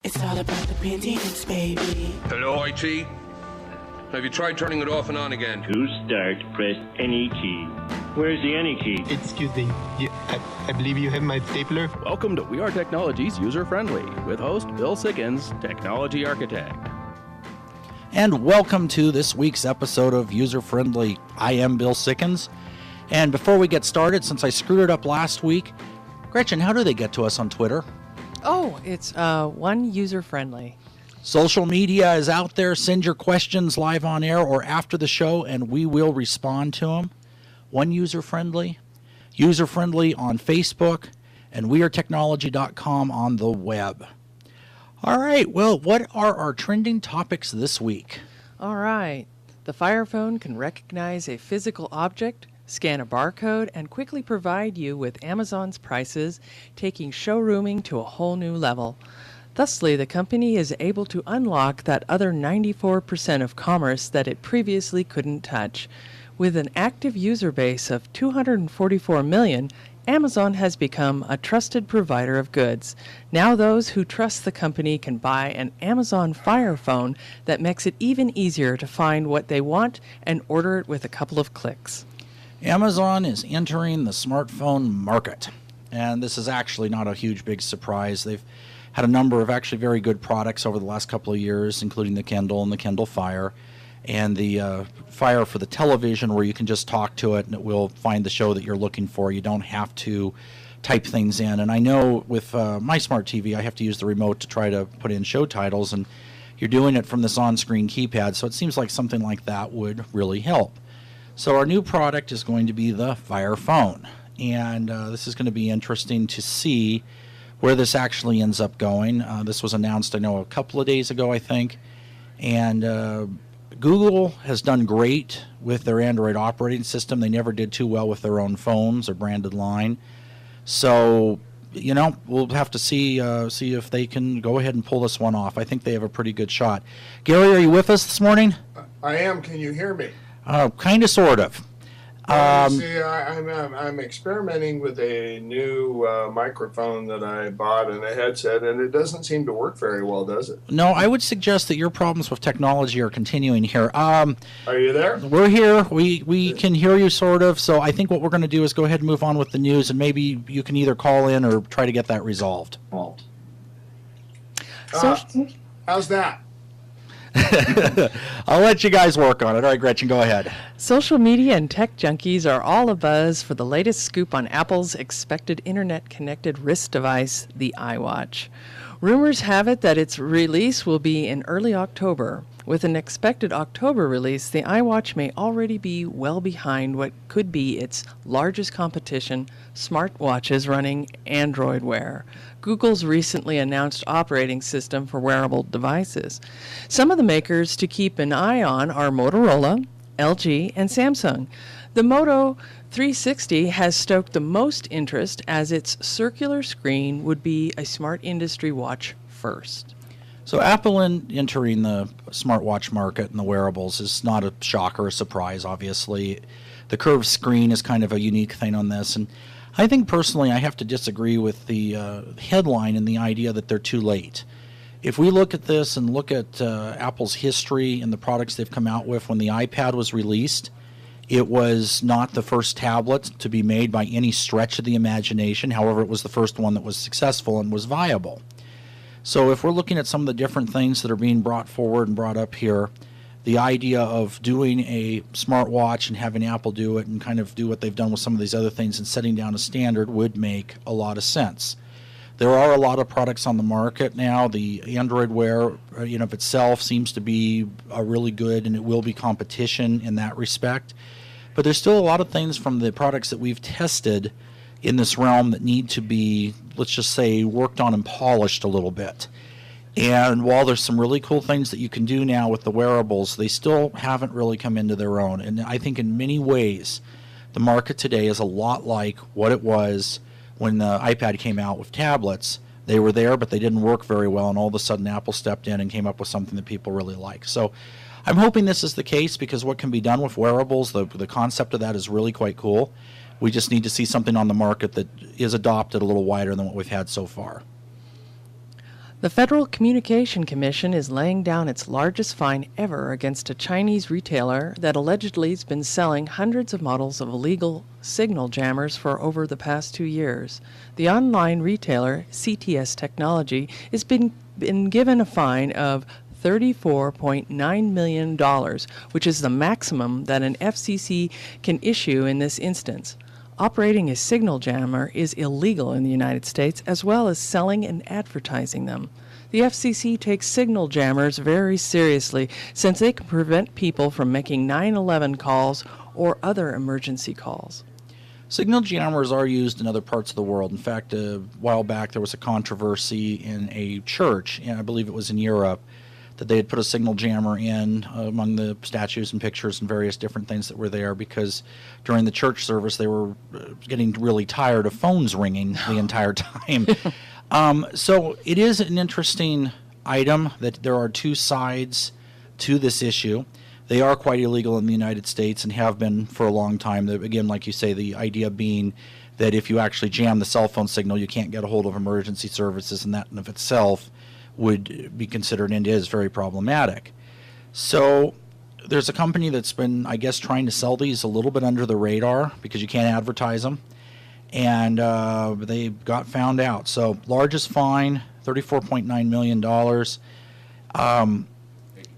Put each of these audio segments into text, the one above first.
It's all about the panties, baby. Hello, IT. Have you tried turning it off and on again? To start, press any key. Where's the any key? Excuse me, I believe you have my stapler. Welcome to We Are Technology's User Friendly with host Bill Sickens, Technology Architect. And welcome to this week's episode of User Friendly. I am Bill Sickens. And before we get started, since I screwed it up last week, Gretchen, how do they get to us on Twitter? Oh, it's one user-friendly. Social media is out there. Send your questions live on air or after the show, and we will respond to them. One user-friendly on Facebook, and wearetechnology.com on the web. All right, well, what are our trending topics this week? All right. The Fire Phone can recognize a physical object, scan a barcode, and quickly provide you with Amazon's prices, taking showrooming to a whole new level. Thusly, the company is able to unlock that other 94% of commerce that it previously couldn't touch. With an active user base of 244 million, Amazon has become a trusted provider of goods. Now those who trust the company can buy an Amazon Fire Phone that makes it even easier to find what they want and order it with a couple of clicks. Amazon is entering the smartphone market, and this is actually not a huge big surprise. They've had a number of actually very good products over the last couple of years, including the Kindle and the Kindle Fire, and the Fire for the television, where you can just talk to it and it will find the show that you're looking for. You don't have to type things in. And I know with my smart TV, I have to use the remote to try to put in show titles, and you're doing it from this on-screen keypad, so it seems like something like that would really help. So our new product is going to be the Fire Phone, and this is going to be interesting to see where this actually ends up going. This was announced, I know, a couple of days ago, I think, and Google has done great with their Android operating system. They never did too well with their own phones or branded line. So, you know, we'll have to see if they can go ahead and pull this one off. I think they have a pretty good shot. Gary, are you with us this morning? I am. Can you hear me? Kind of, sort of. I'm experimenting with a new microphone that I bought and a headset, and it doesn't seem to work very well, does it? No, I would suggest that your problems with technology are continuing here. Are you there? We're here. We can hear you, sort of. So I think what we're going to do is go ahead and move on with the news, and maybe you can either call in or try to get that resolved. How's that? I'll let you guys work on it. All right, Gretchen, go ahead. Social media and tech junkies are all abuzz for the latest scoop on Apple's expected internet-connected wrist device, the iWatch. Rumors have it that its release will be in early October. With an expected October release, the iWatch may already be well behind what could be its largest competition, smartwatches running Android Wear, Google's recently announced operating system for wearable devices. Some of the makers to keep an eye on are Motorola, LG, and Samsung. The Moto 360 has stoked the most interest, as its circular screen would be a smart industry watch first. So Apple entering the smartwatch market and the wearables is not a shock or a surprise, obviously. The curved screen is kind of a unique thing on this, and I think personally I have to disagree with the headline and the idea that they're too late. If we look at this and look at Apple's history and the products they've come out with, when the iPad was released, it was not the first tablet to be made by any stretch of the imagination. However, it was the first one that was successful and was viable. So if we're looking at some of the different things that are being brought forward and brought up here, the idea of doing a smartwatch and having Apple do it and kind of do what they've done with some of these other things and setting down a standard would make a lot of sense. There are a lot of products on the market now. The Android Wear, of itself seems to be really good, and it will be competition in that respect. But there's still a lot of things from the products that we've tested in this realm that need to be, let's just say, worked on and polished a little bit. And while there's some really cool things that you can do now with the wearables, they still haven't really come into their own. And I think in many ways, the market today is a lot like what it was when the iPad came out with tablets. They were there, but they didn't work very well, and all of a sudden Apple stepped in and came up with something that people really like. So I'm hoping this is the case, because what can be done with wearables, the concept of that is really quite cool. We just need to see something on the market that is adopted a little wider than what we've had so far. The Federal Communication Commission is laying down its largest fine ever against a Chinese retailer that allegedly has been selling hundreds of models of illegal signal jammers for over the past 2 years. The online retailer, CTS Technology, has been given a fine of $34.9 million, which is the maximum that an FCC can issue in this instance. Operating a signal jammer is illegal in the United States, as well as selling and advertising them. The FCC takes signal jammers very seriously, since they can prevent people from making 911 calls or other emergency calls. Signal jammers are used in other parts of the world. In fact, a while back there was a controversy in a church, and I believe it was in Europe, that they had put a signal jammer in among the statues and pictures and various different things that were there, because during the church service they were getting really tired of phones ringing the entire time. So it is an interesting item that there are two sides to this issue. They are quite illegal in the United States and have been for a long time. Again, like you say, the idea being that if you actually jam the cell phone signal, you can't get a hold of emergency services, and that in of itself would be considered and is very problematic. So there's a company that's been, I guess, trying to sell these a little bit under the radar because you can't advertise them, and they got found out. So largest fine, $34.9 million.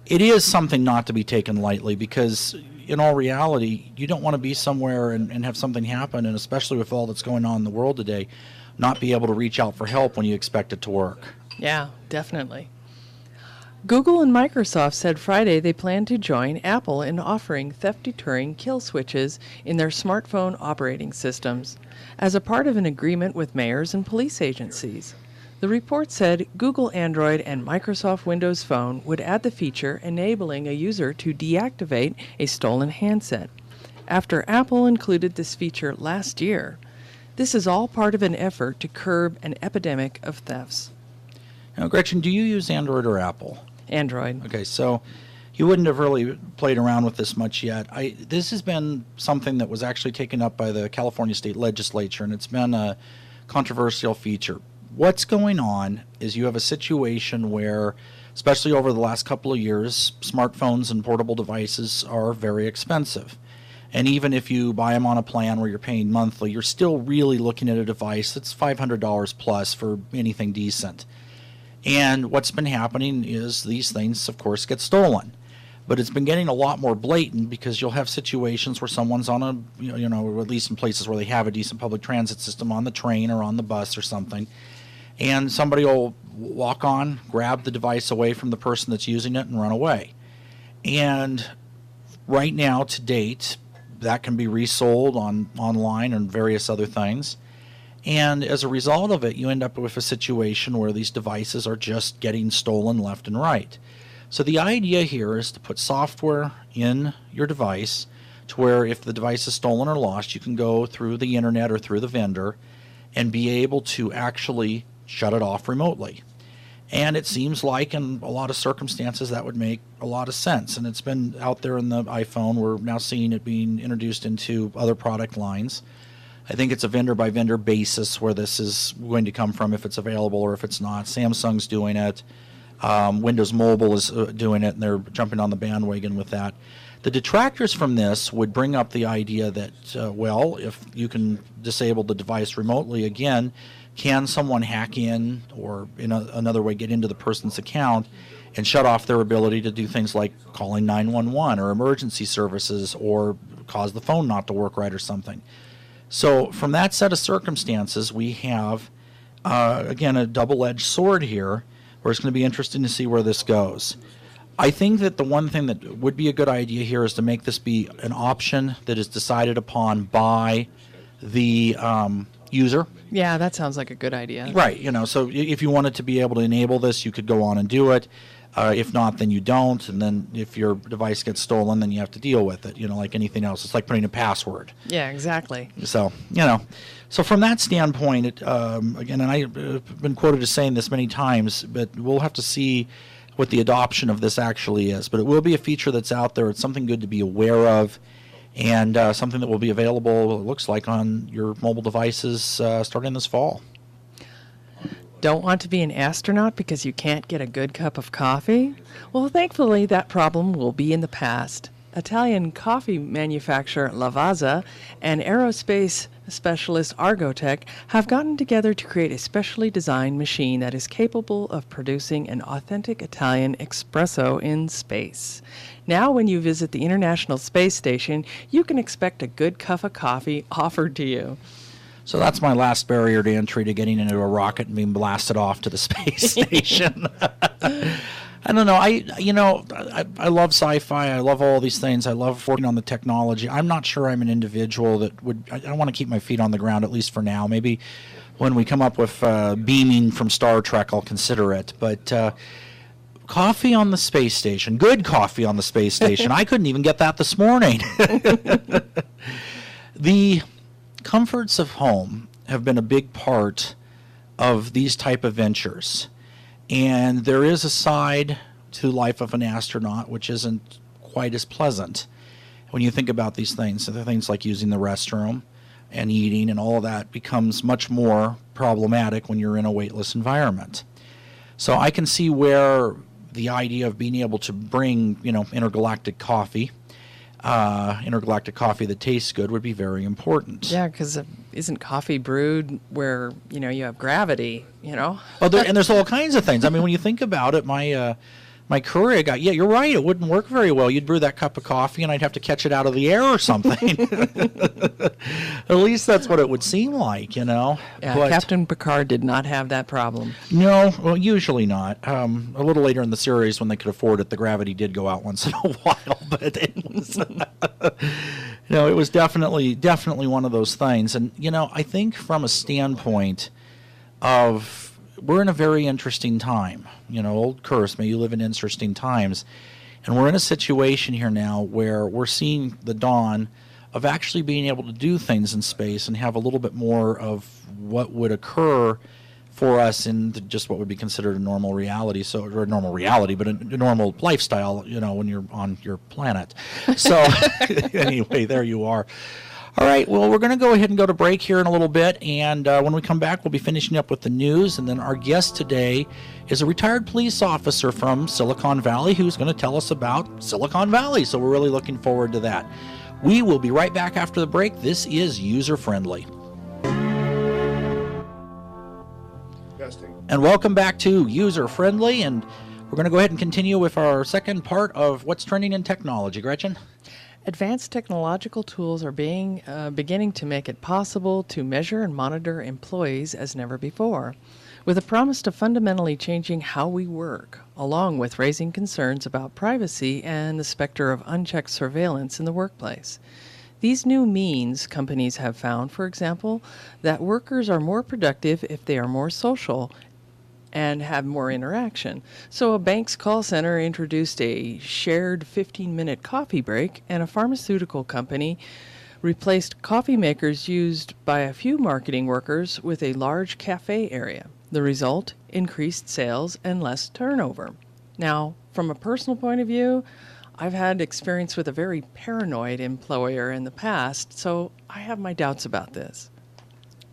It is something not to be taken lightly, because in all reality, you don't want to be somewhere and have something happen, and especially with all that's going on in the world today, not be able to reach out for help when you expect it to work. Yeah, definitely. Google and Microsoft said Friday they plan to join Apple in offering theft-deterring kill switches in their smartphone operating systems as a part of an agreement with mayors and police agencies. The report said Google Android and Microsoft Windows Phone would add the feature enabling a user to deactivate a stolen handset, after Apple included this feature last year. This is all part of an effort to curb an epidemic of thefts. Now, Gretchen, do you use Android or Apple? Android. Okay, so you wouldn't have really played around with this much yet. This has been something that was actually taken up by the California State Legislature, and it's been a controversial feature. What's going on is you have a situation where, especially over the last couple of years, smartphones and portable devices are very expensive. And even if you buy them on a plan where you're paying monthly, you're still really looking at a device that's $500 plus for anything decent. And what's been happening is these things, of course, get stolen. But it's been getting a lot more blatant, because you'll have situations where someone's on a, or at least in places where they have a decent public transit system, on the train or on the bus or something, and somebody will walk on, grab the device away from the person that's using it, and run away. And right now, to date, that can be resold online and various other things. And as a result of it, you end up with a situation where these devices are just getting stolen left and right. So the idea here is to put software in your device to where if the device is stolen or lost, you can go through the internet or through the vendor and be able to actually shut it off remotely. And it seems like in a lot of circumstances that would make a lot of sense. And it's been out there in the iPhone. We're now seeing it being introduced into other product lines. I think it's a vendor-by-vendor basis where this is going to come from, if it's available or if it's not. Samsung's doing it. Windows Mobile is doing it, and they're jumping on the bandwagon with that. The detractors from this would bring up the idea that, well, if you can disable the device remotely, again, can someone hack in or in another way get into the person's account and shut off their ability to do things like calling 911 or emergency services, or cause the phone not to work right or something? So from that set of circumstances, we have, again, a double-edged sword here, where it's going to be interesting to see where this goes. I think that the one thing that would be a good idea here is to make this be an option that is decided upon by the user. Yeah, that sounds like a good idea. Right. So if you wanted to be able to enable this, you could go on and do it. If not, then you don't. And then if your device gets stolen, then you have to deal with it, like anything else. It's like putting a password. Yeah, exactly. So, so from that standpoint, again, and I've been quoted as saying this many times, but we'll have to see what the adoption of this actually is. But it will be a feature that's out there. It's something good to be aware of, and something that will be available, it looks like, on your mobile devices starting this fall. Don't want to be an astronaut because you can't get a good cup of coffee? Well, thankfully, that problem will be in the past. Italian coffee manufacturer Lavazza and aerospace specialist Argotec have gotten together to create a specially designed machine that is capable of producing an authentic Italian espresso in space. Now, when you visit the International Space Station, you can expect a good cup of coffee offered to you. So that's my last barrier to entry to getting into a rocket and being blasted off to the space station. I don't know. I love sci-fi. I love all these things. I love working on the technology. I'm not sure I'm an individual that would. I want to keep my feet on the ground, at least for now. Maybe when we come up with beaming from Star Trek, I'll consider it. But coffee on the space station, good coffee on the space station. I couldn't even get that this morning. The comforts of home have been a big part of these type of ventures. And there is a side to life of an astronaut which isn't quite as pleasant when you think about these things. So there are things like using the restroom and eating, and all of that becomes much more problematic when you're in a weightless environment. So I can see where the idea of being able to bring, intergalactic coffee that tastes good would be very important. Yeah, because isn't coffee brewed where, you have gravity, Well, and there's all kinds of things. I mean, when you think about it, my Keurig, you're right, it wouldn't work very well. You'd brew that cup of coffee and I'd have to catch it out of the air or something. At least that's what it would seem like, Yeah, but Captain Picard did not have that problem. No, well, usually not. A little later in the series, when they could afford it, the gravity did go out once in a while, but it was, it was definitely one of those things. And, I think from a standpoint of, we're in a very interesting time. Old curse, may you live in interesting times. And we're in a situation here now where we're seeing the dawn of actually being able to do things in space and have a little bit more of what would occur for us in just what would be considered a normal reality, or normal reality, but a normal lifestyle, when you're on your planet. So anyway, there you are. All right, well, we're going to go ahead and go to break here in a little bit, and when we come back, we'll be finishing up with the news, and then our guest today is a retired police officer from Silicon Valley who's going to tell us about Silicon Valley, so we're really looking forward to that. We will be right back after the break. This is User Friendly. Testing. And welcome back to User Friendly, and we're going to go ahead and continue with our second part of what's trending in technology. Gretchen? Advanced technological tools are beginning to make it possible to measure and monitor employees as never before, with a promise to fundamentally changing how we work, along with raising concerns about privacy and the specter of unchecked surveillance in the workplace. These new means companies have found, for example, that workers are more productive if they are more social and have more interaction. So a bank's call center introduced a shared 15-minute coffee break, and a pharmaceutical company replaced coffee makers used by a few marketing workers with a large cafe area. The result? Increased sales and less turnover. Now, from a personal point of view, I've had experience with a very paranoid employer in the past, so I have my doubts about this.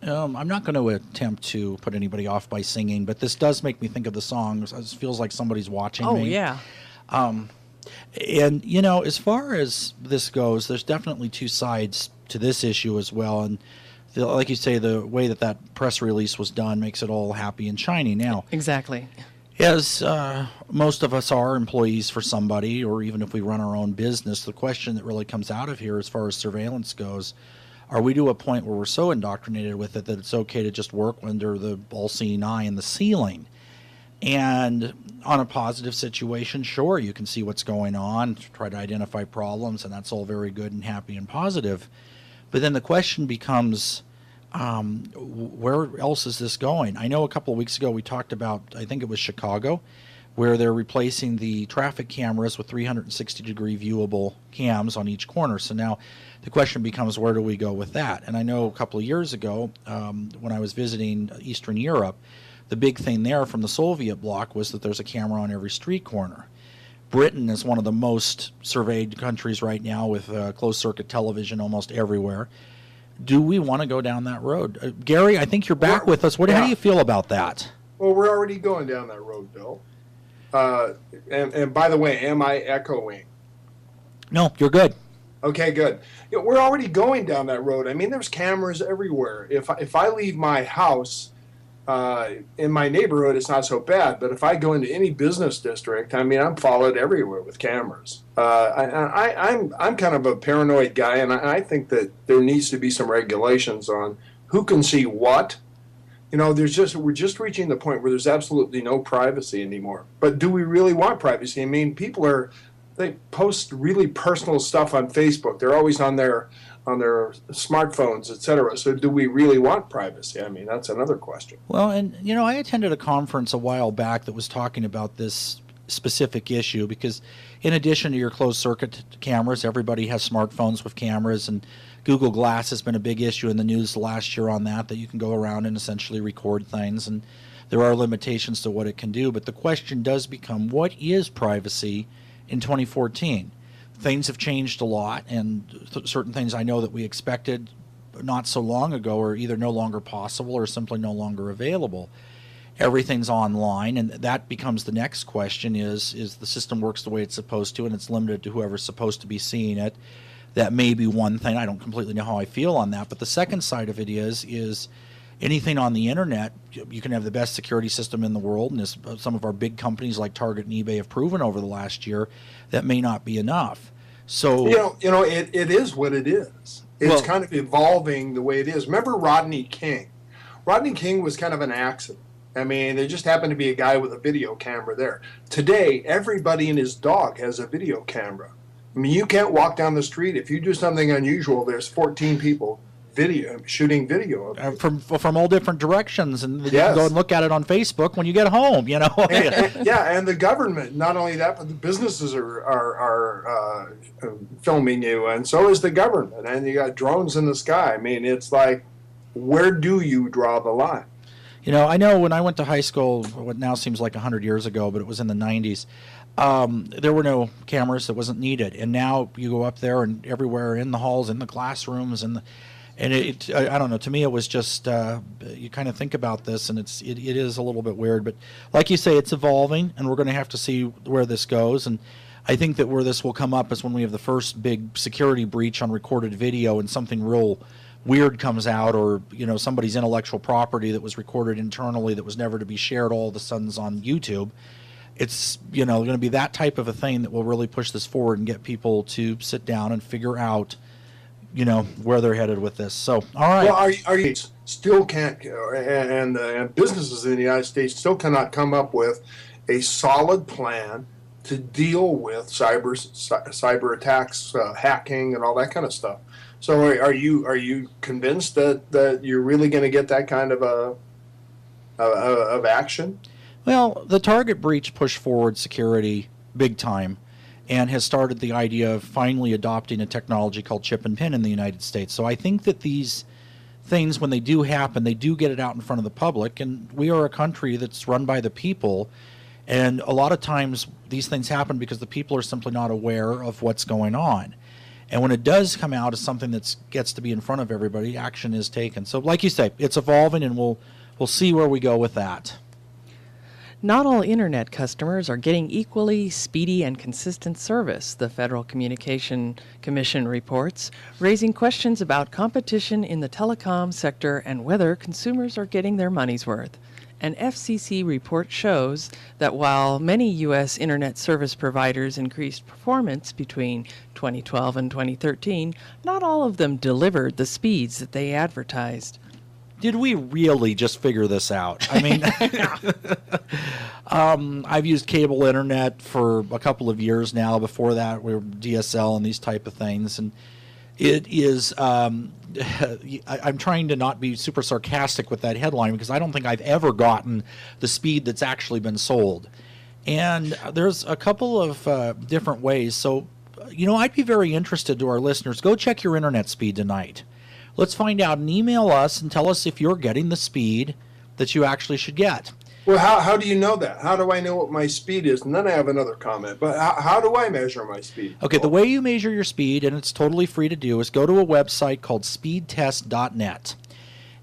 I'm not going to attempt to put anybody off by singing, but this does make me think of the song. It feels like somebody's watching me. Oh, yeah. And, as far as this goes, there's definitely two sides to this issue as well. And like you say, the way that press release was done makes it all happy and shiny now. Exactly. As most of us are employees for somebody, or even if we run our own business, the question that really comes out of here as far as surveillance goes, are we to a point where we're so indoctrinated with it that it's okay to just work under the all-seeing eye in the ceiling? And on a positive situation, sure, you can see what's going on, try to identify problems, and that's all very good and happy and positive. But then the question becomes, where else is this going? I know a couple of weeks ago we talked about, I think it was Chicago, where they're replacing the traffic cameras with 360-degree viewable cams on each corner. So now the question becomes, where do we go with that? And I know a couple of years ago, when I was visiting Eastern Europe, the big thing there from the Soviet bloc was that there's a camera on every street corner. Britain is one of the most surveyed countries right now with closed-circuit television almost everywhere. Do we want to go down that road? Gary, I think you're back with us. How do you feel about that? Well, we're already going down that road, Bill. And by the way, am I echoing? No, you're good. Okay, good. Yeah, we're already going down that road. I mean, there's cameras everywhere. If I leave my house in my neighborhood, it's not so bad. But if I go into any business district, I mean, I'm followed everywhere with cameras. I'm kind of a paranoid guy, and I think that there needs to be some regulations on who can see what. You know, we're just reaching the point where there's absolutely no privacy anymore. But do we really want privacy? I mean, they post really personal stuff on Facebook. They're always on their smartphones, etc. So do we really want privacy? I mean, that's another question. Well, and you know, I attended a conference a while back that was talking about this specific issue because in addition to your closed circuit cameras, everybody has smartphones with cameras, and Google Glass has been a big issue in the news last year on that you can go around and essentially record things, and there are limitations to what it can do. But the question does become, what is privacy in 2014? Things have changed a lot, and certain things I know that we expected not so long ago are either no longer possible or simply no longer available. Everything's online, and that becomes the next question is the system works the way it's supposed to, and it's limited to whoever's supposed to be seeing it. That may be one thing. I don't completely know how I feel on that. But the second side of it is anything on the internet, you can have the best security system in the world, and as some of our big companies like Target and eBay have proven over the last year, that may not be enough. So it is what it is. It's kind of evolving the way it is. Remember Rodney King? Rodney King was kind of an accident. I mean, there just happened to be a guy with a video camera there. Today, everybody and his dog has a video camera. I mean, you can't walk down the street. If you do something unusual, there's 14 people shooting video of it. From all different directions, and you can go and look at it on Facebook when you get home, you know. and the government, not only that, but the businesses are filming you, and so is the government, and you got drones in the sky. I mean, it's like, where do you draw the line? You know, I know when I went to high school, what now seems like 100 years ago, but it was in the 90s, there were no cameras. That wasn't needed. And now you go up there and everywhere in the halls, in the classrooms, and I don't know, to me it was just, you kind of think about this, and it is a little bit weird. But like you say, it's evolving, and we're going to have to see where this goes. And I think that where this will come up is when we have the first big security breach on recorded video and something real weird comes out, or you know, somebody's intellectual property that was recorded internally that was never to be shared all of a sudden's on YouTube. It's, you know, going to be that type of a thing that will really push this forward and get people to sit down and figure out, you know, where they're headed with this. So, all right. Well, are you still can't, and businesses in the United States still cannot come up with a solid plan to deal with cyber attacks, hacking, and all that kind of stuff. So are you convinced that you're really going to get that kind of action? Well, the Target breach pushed forward security big time and has started the idea of finally adopting a technology called chip and pin in the United States. So I think that these things, when they do happen, they do get it out in front of the public, and we are a country that's run by the people, and a lot of times these things happen because the people are simply not aware of what's going on. And when it does come out as something that gets to be in front of everybody, action is taken. So like you say, it's evolving, and we'll see where we go with that. Not all Internet customers are getting equally speedy and consistent service, the Federal Communication Commission reports, raising questions about competition in the telecom sector and whether consumers are getting their money's worth. An FCC report shows that while many U.S. Internet service providers increased performance between 2012 and 2013, not all of them delivered the speeds that they advertised. Did we really just figure this out? I mean, I've used cable internet for a couple of years now. Before that, we were DSL and these type of things. And it is, I'm trying to not be super sarcastic with that headline because I don't think I've ever gotten the speed that's actually been sold. And there's a couple of different ways. So, you know, I'd be very interested to our listeners. Go check your internet speed tonight. Let's find out and email us and tell us if you're getting the speed that you actually should get. Well, how do you know that? How do I know what my speed is? And then I have another comment. But how do I measure my speed? Okay, the way you measure your speed, and it's totally free to do, is go to a website called speedtest.net.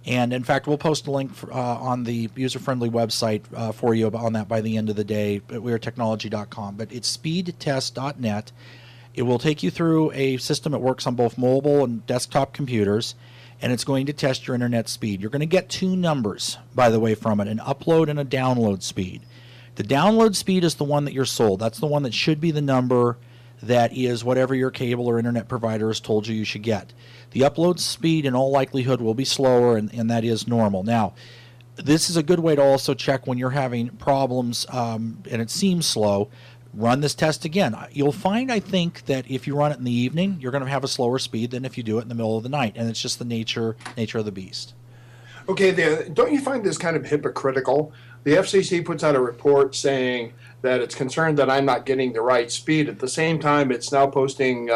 And in fact, we'll post a link on the user-friendly website for you on that by the end of the day at wearetechnology.com. But it's speedtest.net. It will take you through a system that works on both mobile and desktop computers, and it's going to test your internet speed. You're going to get two numbers, by the way, from it, an upload and a download speed. The download speed is the one that you're sold. That's the one that should be the number that is whatever your cable or internet provider has told you should get. The upload speed in all likelihood will be slower, and that is normal. Now, this is a good way to also check when you're having problems and it seems slow. Run this test again. You'll find, I think, that if you run it in the evening, you're going to have a slower speed than if you do it in the middle of the night, and it's just the nature of the beast. Okay, don't you find this kind of hypocritical? The FCC puts out a report saying that it's concerned that I'm not getting the right speed. At the same time, it's now posting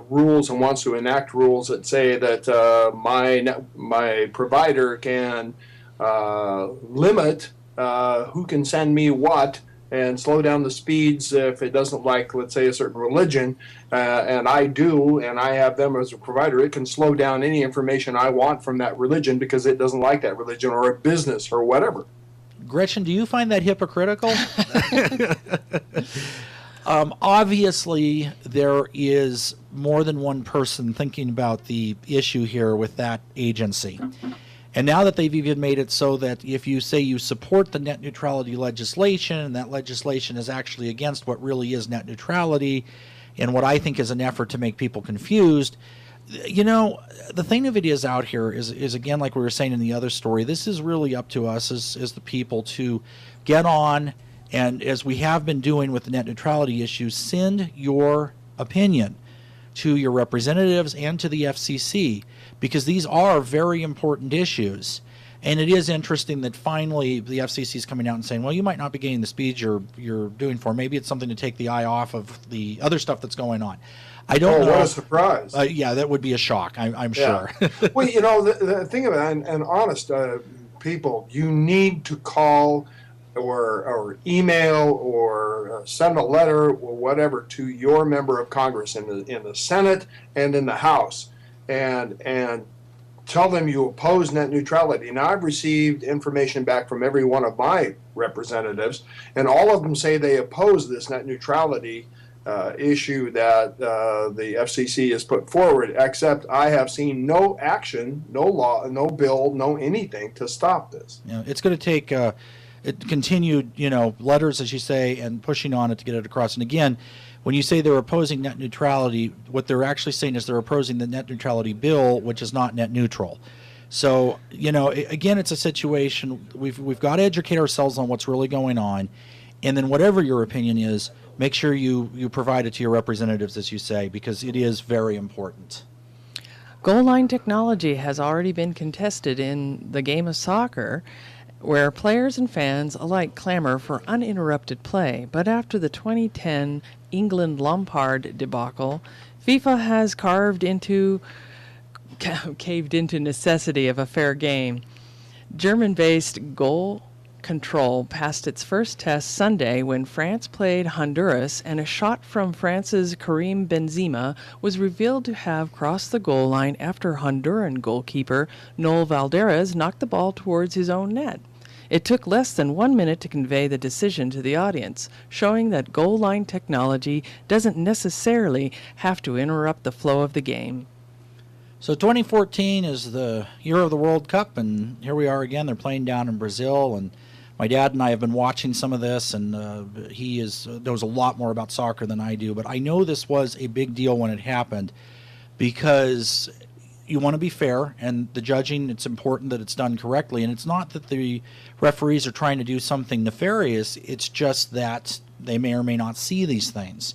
rules and wants to enact rules that say that my provider can limit who can send me what and slow down the speeds if it doesn't like, let's say, a certain religion, and I do, and I have them as a provider, it can slow down any information I want from that religion because it doesn't like that religion or a business or whatever. Gretchen, do you find that hypocritical? Obviously, there is more than one person thinking about the issue here with that agency. And now that they've even made it so that if you say you support the net neutrality legislation, and that legislation is actually against what really is net neutrality, and what I think is an effort to make people confused, you know, the thing of it is out here is again, like we were saying in the other story, this is really up to us as the people to get on, and as we have been doing with the net neutrality issue, send your opinion to your representatives and to the FCC, because these are very important issues. And it is interesting that finally the FCC is coming out and saying, well, you might not be getting the speed you're doing for. Maybe it's something to take the eye off of the other stuff that's going on. I don't know. What a surprise. Yeah, that would be a shock, I'm sure. Well, you know, the thing about it, and honest people, you need to call or email or send a letter or whatever to your member of Congress in the Senate and in the House and tell them you oppose net neutrality. Now, I've received information back from every one of my representatives, and all of them say they oppose this net neutrality issue that the FCC has put forward, except I have seen no action, no law, no bill, no anything to stop this. Yeah, it's going to take continued, letters, as you say, and pushing on it to get it across. And again, when you say they're opposing net neutrality, what they're actually saying is they're opposing the net neutrality bill, which is not net neutral. So, again, it's a situation, we've got to educate ourselves on what's really going on, and then whatever your opinion is, make sure you provide it to your representatives, as you say, because it is very important. Goal line technology has already been contested in the game of soccer, where players and fans alike clamor for uninterrupted play. But after the 2010 England Lampard debacle, FIFA has caved into necessity of a fair game. German-based Goal Control passed its first test Sunday when France played Honduras, and a shot from France's Karim Benzema was revealed to have crossed the goal line after Honduran goalkeeper Noel Valderez knocked the ball towards his own net. It took less than 1 minute to convey the decision to the audience, showing that goal line technology doesn't necessarily have to interrupt the flow of the game. So 2014 is the year of the World Cup, and here we are again. They're playing down in Brazil, and my dad and I have been watching some of this, and he knows a lot more about soccer than I do. But I know this was a big deal when it happened, because you want to be fair, and the judging, it's important that it's done correctly. And it's not that the referees are trying to do something nefarious, it's just that they may or may not see these things.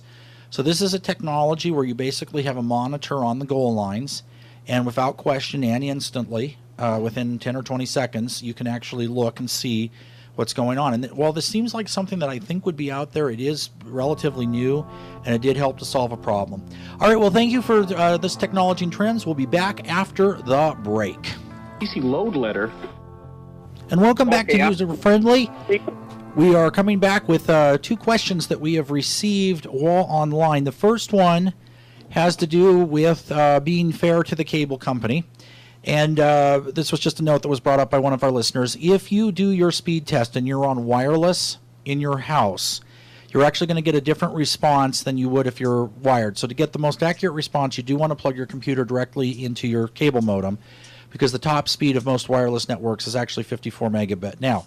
So this is a technology where you basically have a monitor on the goal lines, and without question and instantly, within 10 or 20 seconds, you can actually look and see what's going on. And while this seems like something that I think would be out there, it is relatively new, and it did help to solve a problem. All right, well, thank you for this Technology and Trends. We'll be back after the break. PC load letter. And welcome back to User Friendly. We are coming back with two questions that we have received while online. The first one has to do with being fair to the cable company. And this was just a note that was brought up by one of our listeners. If you do your speed test and you're on wireless in your house, you're actually going to get a different response than you would if you're wired. So to get the most accurate response, you do want to plug your computer directly into your cable modem, because the top speed of most wireless networks is actually 54 megabit. Now,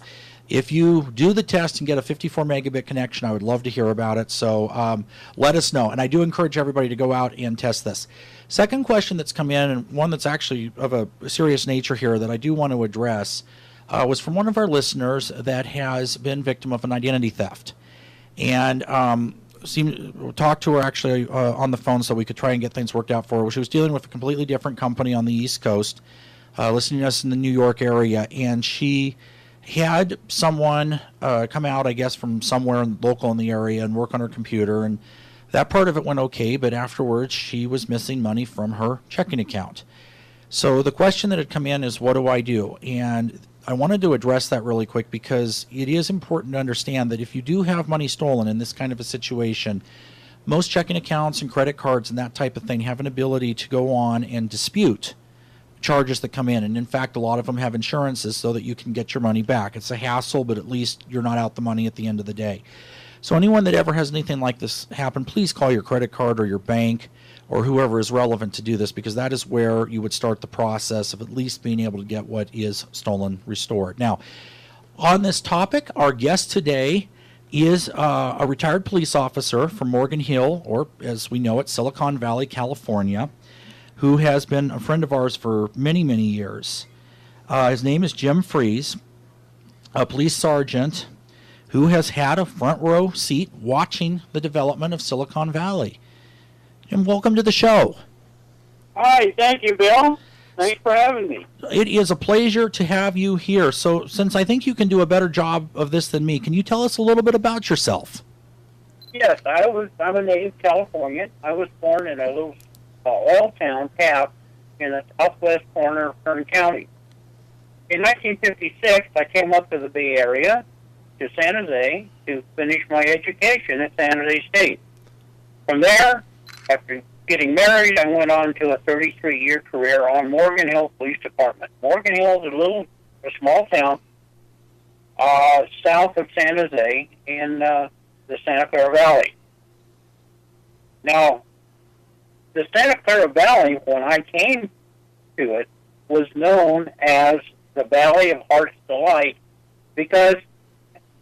if you do the test and get a 54 megabit connection, I would love to hear about it. So let us know. And I do encourage everybody to go out and test this. Second question that's come in, and one that's actually of a serious nature here that I do want to address, was from one of our listeners that has been victim of an identity theft. And talked to her actually on the phone so we could try and get things worked out for her. She was dealing with a completely different company on the East Coast, listening to us in the New York area, and she had someone come out, I guess, from somewhere local in the area and work on her computer, and that part of it went okay, but afterwards she was missing money from her checking account. So the question that had come in is, what do I do? And I wanted to address that really quick, because it is important to understand that if you do have money stolen in this kind of a situation, most checking accounts and credit cards and that type of thing have an ability to go on and dispute charges that come in. And in fact, a lot of them have insurances so that you can get your money back. It's a hassle, but at least you're not out the money at the end of the day. So anyone that ever has anything like this happen, please call your credit card or your bank or whoever is relevant to do this, because that is where you would start the process of at least being able to get what is stolen restored. Now, on this topic, our guest today is a retired police officer from Morgan Hill, or as we know it, Silicon Valley, California, who has been a friend of ours for many, many years. His name is Jim Freeze, a police sergeant who has had a front row seat watching the development of Silicon Valley. Jim, welcome to the show. Hi, thank you, Bill. Thanks for having me. It is a pleasure to have you here. So since I think you can do a better job of this than me, can you tell us a little bit about yourself? Yes, I'm a native Californian. I was born in a little oil town, Cap, in the southwest corner of Kern County. In 1956, I came up to the Bay Area, to San Jose, to finish my education at San Jose State. From there, after getting married, I went on to a 33-year career on Morgan Hill Police Department. Morgan Hill is a small town south of San Jose in the Santa Clara Valley. Now, the Santa Clara Valley, when I came to it, was known as the Valley of Heart's Delight because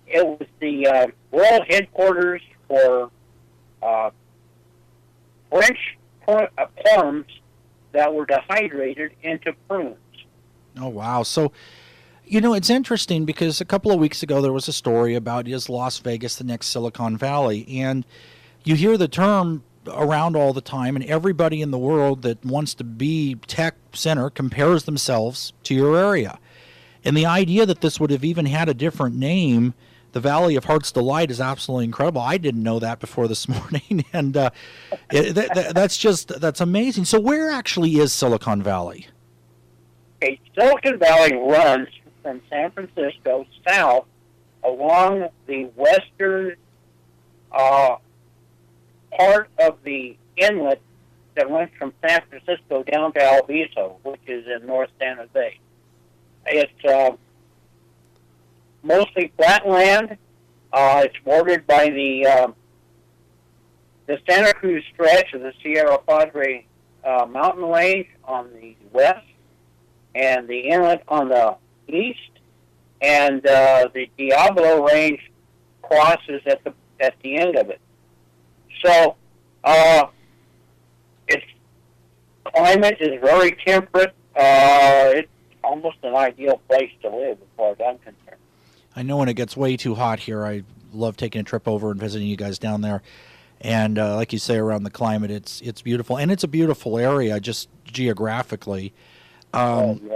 it was the world headquarters for French plums that were dehydrated into prunes. Oh, wow. So, it's interesting because a couple of weeks ago there was a story about, is Las Vegas the next Silicon Valley? And you hear the term around all the time, and everybody in the world that wants to be tech center compares themselves to your area. And the idea that this would have even had a different name, the Valley of Heart's Delight, is absolutely incredible. I didn't know that before this morning, and that's amazing. So where actually is Silicon Valley? Okay, Silicon Valley runs from San Francisco south along the western part of the inlet that runs from San Francisco down to Alviso, which is in North San Jose. It's mostly flat land. It's bordered by the Santa Cruz stretch of the Sierra Padre mountain range on the west, and the inlet on the east, and the Diablo range crosses at the end of it. So, its climate is very temperate. It's almost an ideal place to live, as far as I'm concerned. I know when it gets way too hot here, I love taking a trip over and visiting you guys down there. And like you say, around the climate, it's beautiful, and it's a beautiful area just geographically. Yeah.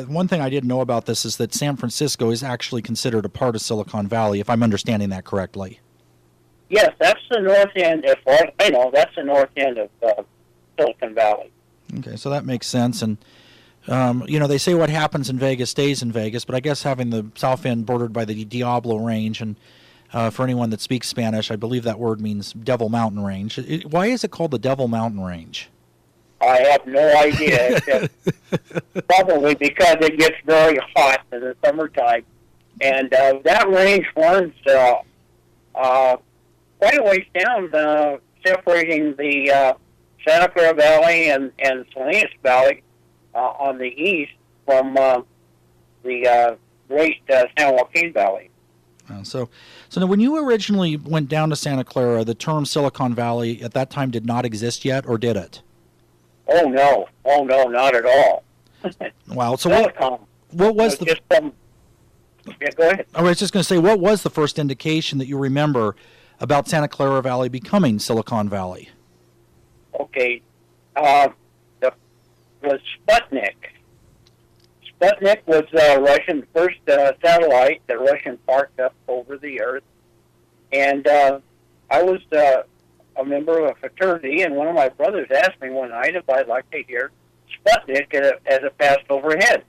One thing I didn't know about this is that San Francisco is actually considered a part of Silicon Valley, if I'm understanding that correctly. Yes, that's the north end. As far as I know, that's the north end of Silicon Valley. Okay, so that makes sense. And they say what happens in Vegas stays in Vegas, but I guess having the south end bordered by the Diablo Range, and for anyone that speaks Spanish, I believe that word means Devil Mountain Range. Why is it called the Devil Mountain Range? I have no idea. Probably because it gets very hot in the summertime. And that range runs quite a ways down, separating the Santa Clara Valley and Salinas Valley on the east from the great San Joaquin Valley. So now when you originally went down to Santa Clara, the term Silicon Valley at that time did not exist yet, or did it? Oh no, not at all. Wow. So what was the? Yeah, go ahead. I was just going to say, what was the first indication that you remember about Santa Clara Valley becoming Silicon Valley? Okay, was Sputnik. Sputnik was Russian first satellite that Russian parked up over the Earth, and I was a member of a fraternity, and one of my brothers asked me one night if I'd like to hear Sputnik as it passed overhead.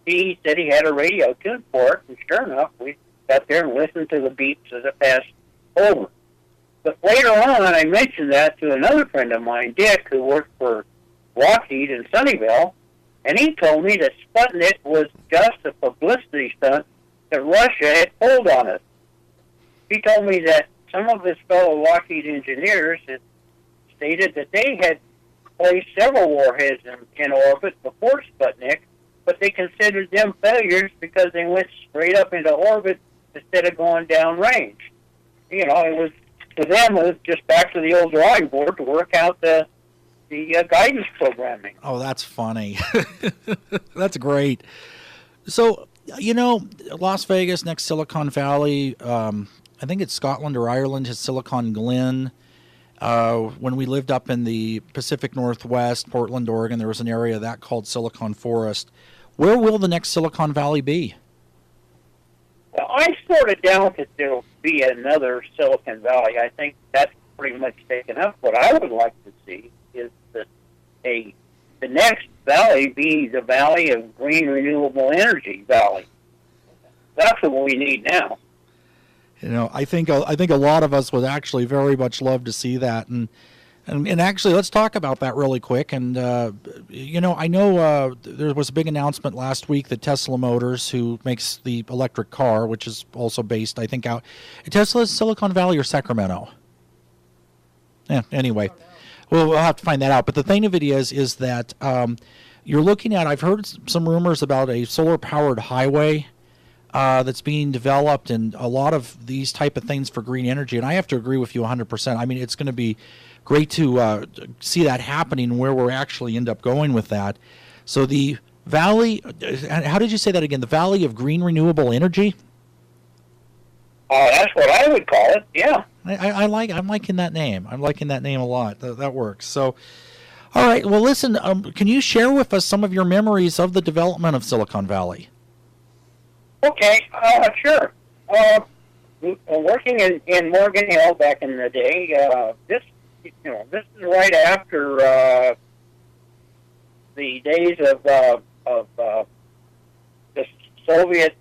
He said he had a radio tuned for it, and sure enough, we sat there and listened to the beeps as it passed over. But later on, I mentioned that to another friend of mine, Dick, who worked for Lockheed in Sunnyvale, and he told me that Sputnik was just a publicity stunt that Russia had pulled on us. He told me that some of his fellow Lockheed engineers had stated that they had placed several warheads in orbit before Sputnik, but they considered them failures because they went straight up into orbit instead of going downrange. You know, it was, to them, it was just back to the old drawing board to work out the guidance programming. Oh, that's funny. That's great. So, you know, Las Vegas, next Silicon Valley, I think it's Scotland or Ireland, has Silicon Glen. When we lived up in the Pacific Northwest, Portland, Oregon, there was an area that called Silicon Forest. Where will the next Silicon Valley be? Well, I sort of doubt that there will be another Silicon Valley. I think that's pretty much taken up. What I would like to see is that the next valley be the Valley of Green Renewable Energy Valley. That's what we need now. You know, I think a lot of us would actually very much love to see that, and actually, let's talk about that really quick. And you know, I know there was a big announcement last week that Tesla Motors, who makes the electric car, which is also based, I think, out Tesla's Silicon Valley or Sacramento. Yeah. Anyway, we'll have to find that out. But the thing of it is that you're looking at. I've heard some rumors about a solar-powered highway that's being developed, and a lot of these type of things for green energy. And I have to agree with you 100%. I mean, it's going to be great to see that happening, where we're actually end up going with that. So the Valley, how did you say that again? The Valley of Green Renewable Energy? That's what I would call it, yeah. I'm liking that name. I'm liking that name a lot. That works. So, all right. Well, listen, can you share with us some of your memories of the development of Silicon Valley? Okay, sure. Working in Morgan Hill back in the day, this is right after the days of the Soviet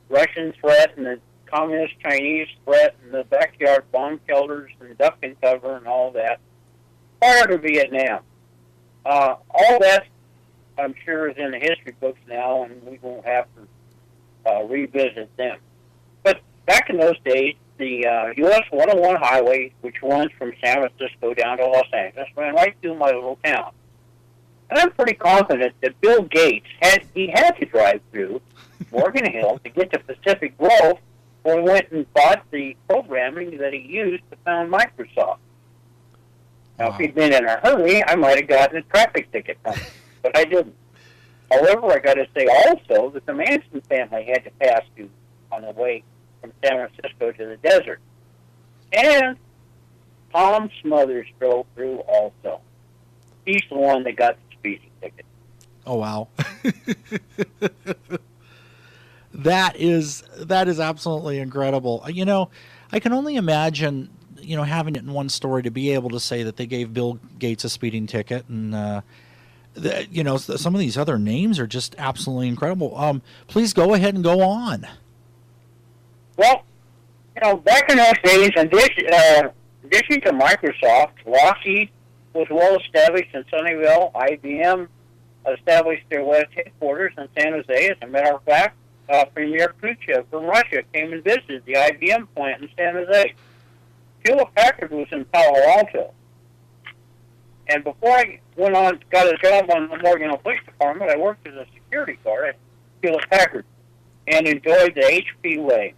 Russian threat and the Communist Chinese threat and the backyard bomb shelters and duck and cover and all that. Prior to Vietnam, all that I'm sure is in the history books now, and we won't have to revisit them. But back in those days, the US 101 highway, which runs from San Francisco down to Los Angeles, ran right through my little town. And I'm pretty confident that Bill Gates had to drive through Morgan Hill to get to Pacific Grove when he went and bought the programming that he used to found Microsoft. Now, if he'd been in a hurry, I might have gotten a traffic ticket from him, but I didn't. However, I got to say also that the Manson family had to pass through on the way from San Francisco to the desert. And Tom Smothers drove through also. He's the one that got the speeding ticket. Oh, wow. That is absolutely incredible. You know, I can only imagine, you know, having it in one story to be able to say that they gave Bill Gates a speeding ticket, and you know, some of these other names are just absolutely incredible. Please go ahead and go on. Well, you know, back in those days, in addition to Microsoft, Lockheed was well established in Sunnyvale. IBM established their West headquarters in San Jose. As a matter of fact, Premier Khrushchev from Russia came and visited the IBM plant in San Jose. Hewlett-Packard was in Palo Alto. And before I got a job on the Morganville Police Department, I worked as a security guard at Hewlett-Packard and enjoyed the HP way.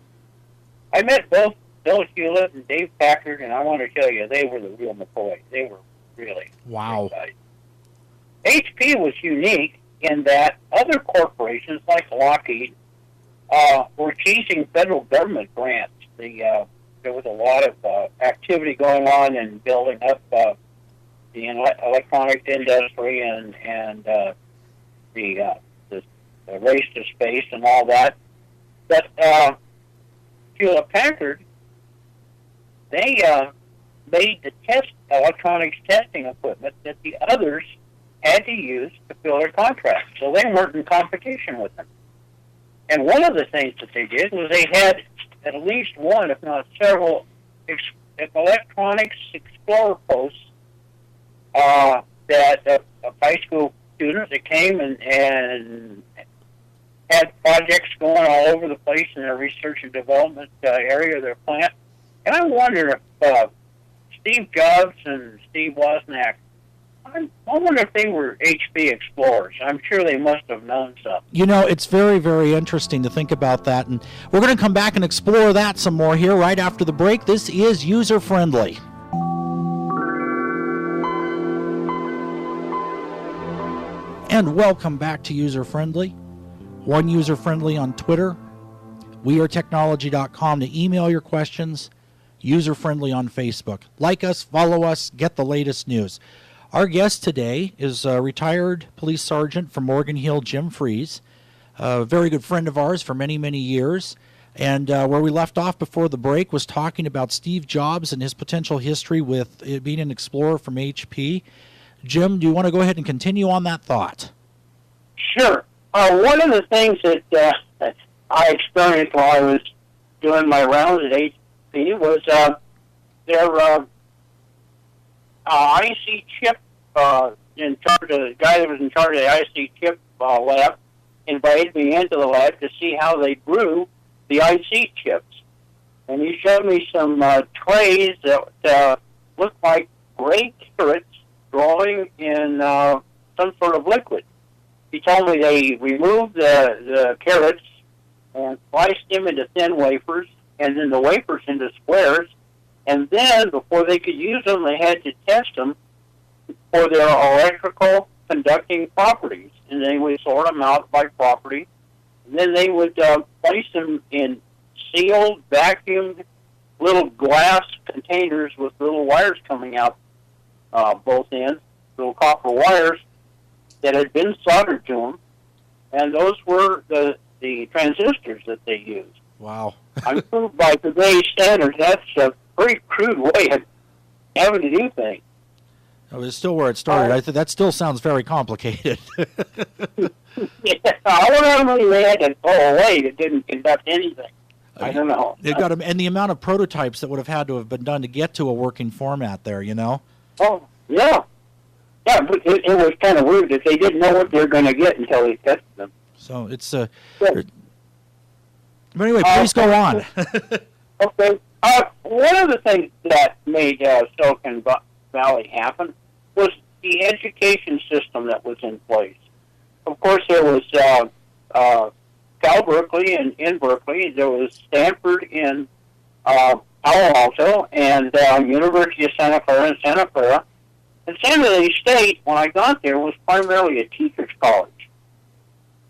I met both Bill Hewlett and Dave Packard, and I want to tell you, they were the real McCoy. They were really Wow. great guys. HP was unique in that other corporations like Lockheed were chasing federal government grants. There was a lot of activity going on in building up the electronics industry and the race to space and all that. But Hewlett-Packard, they made the electronics testing equipment that the others had to use to fill their contracts. So they weren't in competition with them. And one of the things that they did was they had at least one, if not several, electronics explorer posts that high school students that came and had projects going all over the place in their research and development area of their plant. And I wonder if Steve Jobs and Steve Wozniak, I wonder if they were HP explorers. I'm sure they must have known something. You know, it's very, very interesting to think about that, and we're going to come back and explore that some more here right after the break. This is User Friendly. And welcome back to User Friendly. One User Friendly on Twitter, wearetechnology.com to email your questions, User Friendly on Facebook. Like us, follow us, get the latest news. Our guest today is a retired police sergeant from Morgan Hill, Jim Freeze, a very good friend of ours for many, many years. And where we left off before the break was talking about Steve Jobs and his potential history with being an explorer from HP. Jim, do you want to go ahead and continue on that thought? Sure. One of the things that I experienced while I was doing my rounds at HP was their IC chip in charge of the guy that was in charge of the IC chip lab invited me into the lab to see how they grew the IC chips. And he showed me some trays that looked like gray carrots growing in some sort of liquid. He told me they removed the carrots and sliced them into thin wafers and then the wafers into squares. And then, before they could use them, they had to test them for their electrical conducting properties. And they would sort them out by property. And then they would place them in sealed, vacuumed, little glass containers with little wires coming out both ends, little copper wires that had been soldered to them. And those were the transistors that they used. Wow. I'm sure by today's standards, that's a pretty crude way of having to do things. Oh, it's still where it started. I think that still sounds very complicated. Yeah, I wonder how many they had to throw away that didn't conduct anything. I don't know. They've got and the amount of prototypes that would have had to have been done to get to a working format there, you know? Oh, yeah. Yeah, but it was kind of weird that they didn't know what they were going to get until they tested them. So it's but anyway, please go on. Okay. One of the things that made Silicon Valley happen was the education system that was in place. Of course, there was Cal Berkeley in Berkeley. There was Stanford in Palo Alto, and University of Santa Clara in Santa Clara. And San Jose State, when I got there, was primarily a teacher's college.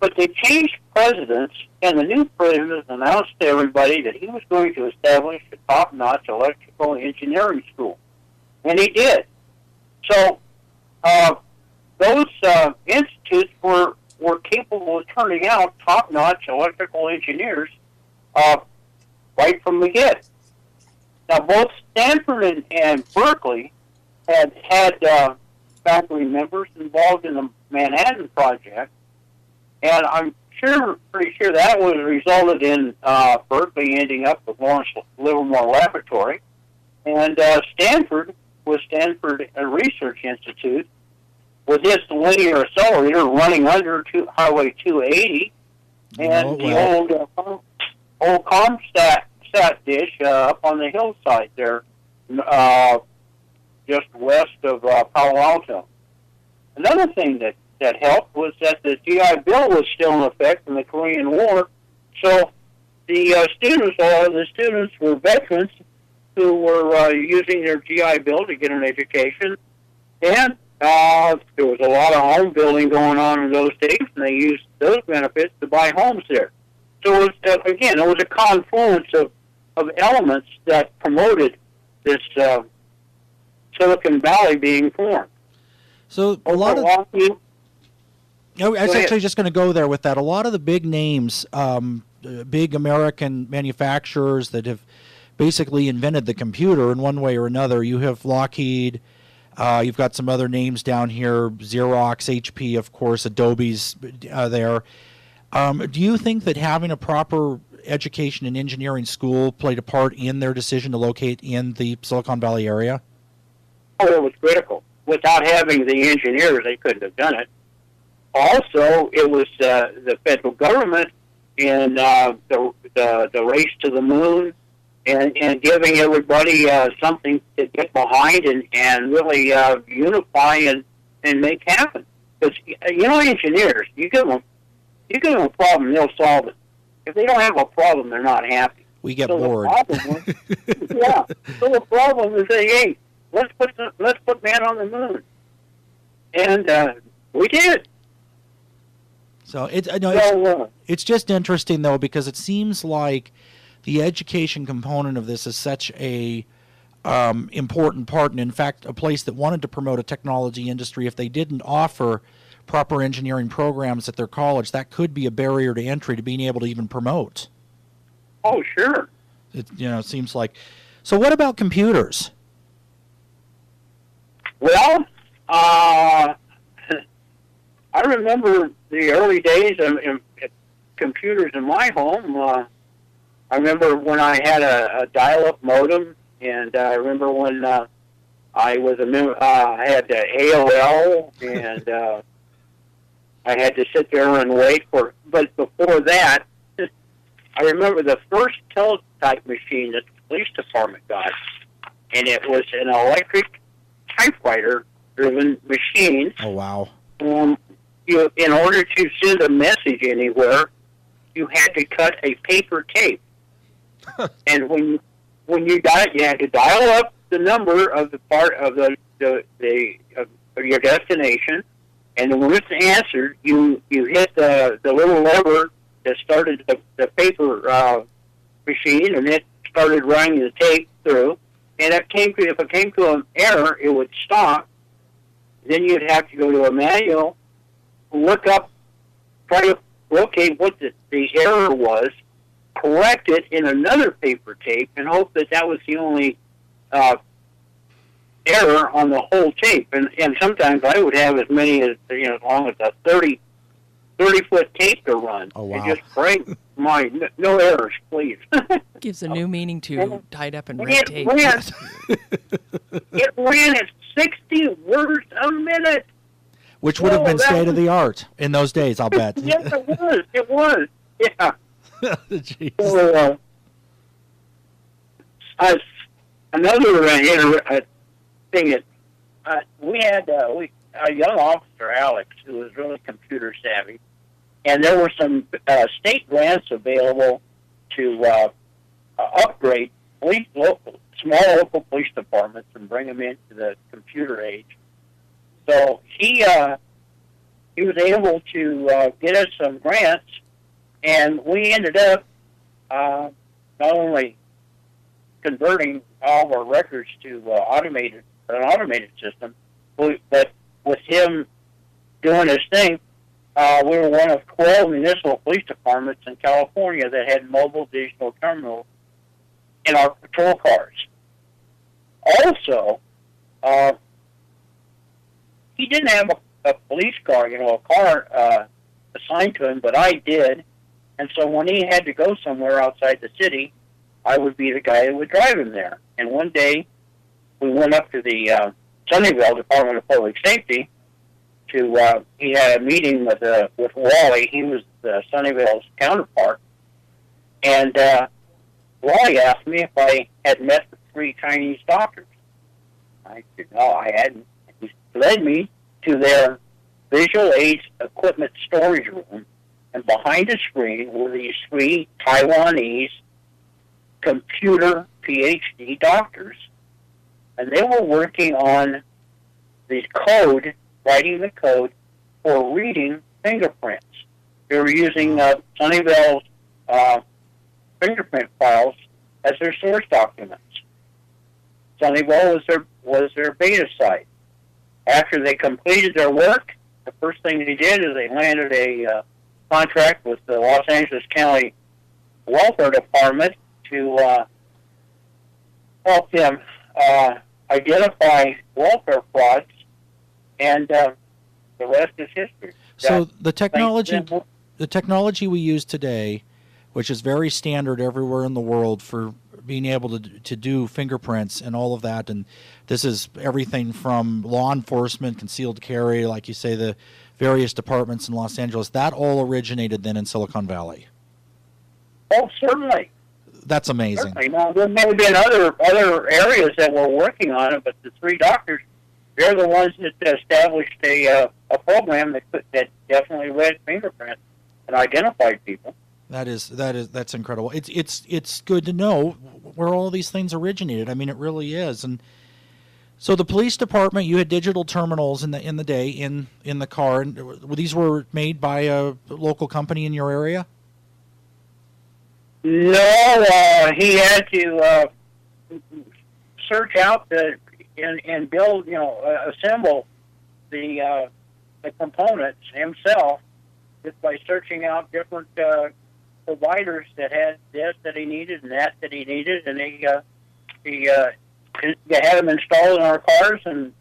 But they changed presidents, and the new president announced to everybody that he was going to establish a top-notch electrical engineering school. And he did. So those institutes were capable of turning out top-notch electrical engineers right from the get. Now, both Stanford and Berkeley had faculty members involved in the Manhattan Project, and I'm pretty sure that was resulted in Berkeley ending up with Lawrence Livermore Laboratory, and Stanford with Stanford Research Institute with his linear accelerator running under Highway 280, and the old Comsat dish up on the hillside there, just west of Palo Alto. Another thing that helped was that the GI Bill was still in effect in the Korean War, so the students were veterans who were using their GI Bill to get an education, and there was a lot of home building going on in those days, and they used those benefits to buy homes there. So it was, again, it was a confluence of elements that promoted this Silicon Valley being formed. So a lot of... I was actually just going to go there with that. A lot of the big names, big American manufacturers that have basically invented the computer in one way or another. You have Lockheed, you've got some other names down here, Xerox, HP, of course, Adobe's there. Do you think that having a proper education in engineering school played a part in their decision to locate in the Silicon Valley area? Oh, it was critical. Without having the engineers, they couldn't have done it. Also, it was the federal government in the race to the moon and giving everybody something to get behind and really unify and make happen. Because, engineers, you give them a problem, they'll solve it. If they don't have a problem, they're not happy. We get bored. So the problem is saying, hey, let's put man on the moon. And we did. So it's just interesting, though, because it seems like the education component of this is such a important part, and in fact, a place that wanted to promote a technology industry, if they didn't offer proper engineering programs at their college, that could be a barrier to entry to being able to even promote. Oh, sure. It seems like. So what about computers? Well, I remember the early days of computers in my home. I remember when I had a dial-up modem, and I remember when I was I had AOL, and I had to sit there and wait for. But before that, I remember the first teletype machine that the police department got, and it was an electric typewriter-driven machine. Oh wow! In order to send a message anywhere, you had to cut a paper tape. And when you got it, you had to dial up the number of the part of of your destination, and when it's answered, you hit the little lever that started the paper machine, and it started running the tape through. And if it came to an error, it would stop. Then you'd have to go to a manual, look up, try to locate what the error was, correct it in another paper tape, and hope that was the only error on the whole tape. And sometimes I would have as many as long as a 30-foot tape to run. Oh wow! And just pray, no errors, please. Gives a new meaning to tied up in red tape. It ran at 60 words a minute. Which would have been state of the art in those days, I'll bet. Yes, it was. It was. Yeah. Jeez. So, another thing that we had a young officer, Alex, who was really computer savvy, and there were some state grants available to upgrade small local police departments and bring them into the computer age. So he was able to get us some grants, and we ended up not only converting all of our records to an automated system, but with him doing his thing, we were one of 12 municipal police departments in California that had mobile digital terminals in our patrol cars. Also, he didn't have a police car, a car assigned to him, but I did. And so when he had to go somewhere outside the city, I would be the guy that would drive him there. And one day, we went up to the Sunnyvale Department of Public Safety to. He had a meeting with Wally. He was Sunnyvale's counterpart, and Wally asked me if I had met the 3 Chinese doctors. I said no, I hadn't. He led me to their visual aids equipment storage room, and behind the screen were these 3 Taiwanese computer PhD doctors, and they were working on the code, writing the code for reading fingerprints. They were using Sunnyvale's fingerprint files as their source documents. Sunnyvale was their beta site. After they completed their work, the first thing they did is they landed a contract with the Los Angeles County Welfare Department to help them identify welfare frauds, and the rest is history. So the technology we use today, which is very standard everywhere in the world for being able to do fingerprints and all of that, and this is everything from law enforcement, concealed carry, like you say, the various departments in Los Angeles, that all originated then in Silicon Valley. Oh, certainly. That's amazing. Certainly. Now, there may have been other areas that were working on it, but the 3 doctors, they're the ones that established a program that definitely read fingerprints and identified people. That's incredible. It's good to know where all these things originated. I mean, it really is. And so the police department, you had digital terminals in the day in the car, and these were made by a local company in your area? No, he had to search out and build, assemble the components himself just by searching out different providers that had this that he needed and that he needed, and he had them installed in our cars, and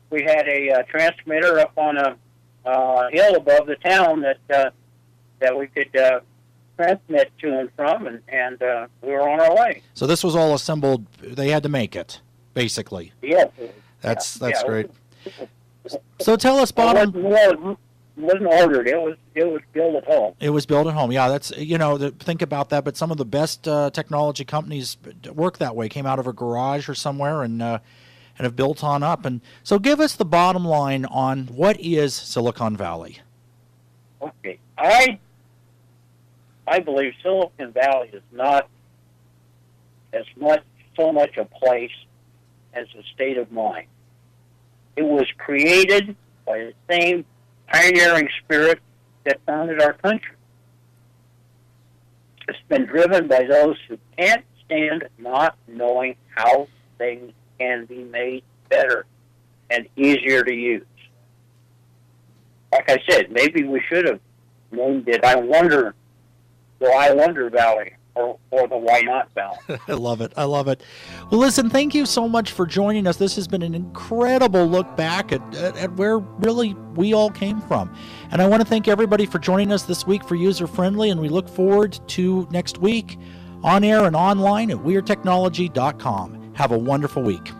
we had a transmitter up on a hill above the town that we could transmit to and from, and we were on our way. So this was all assembled. They had to make it, basically. Yes. That's great. So tell us, bottom. It wasn't ordered. It was built at home. It was built at home. Yeah, that's think about that. But some of the best technology companies work that way. Came out of a garage or somewhere and have built on up. And so, give us the bottom line on what is Silicon Valley. Okay, I believe Silicon Valley is not so much a place as a state of mind. It was created by the same pioneering spirit that founded our country. It's been driven by those who can't stand not knowing how things can be made better and easier to use. Like I said, maybe we should have named it the I Wonder Valley or the Why Not Valley. I love it. Well, listen, thank you so much for joining us. This has been an incredible look back at where really we all came from. And I want to thank everybody for joining us this week for User Friendly, and we look forward to next week on air and online at WeareTechnology.com. Have a wonderful week.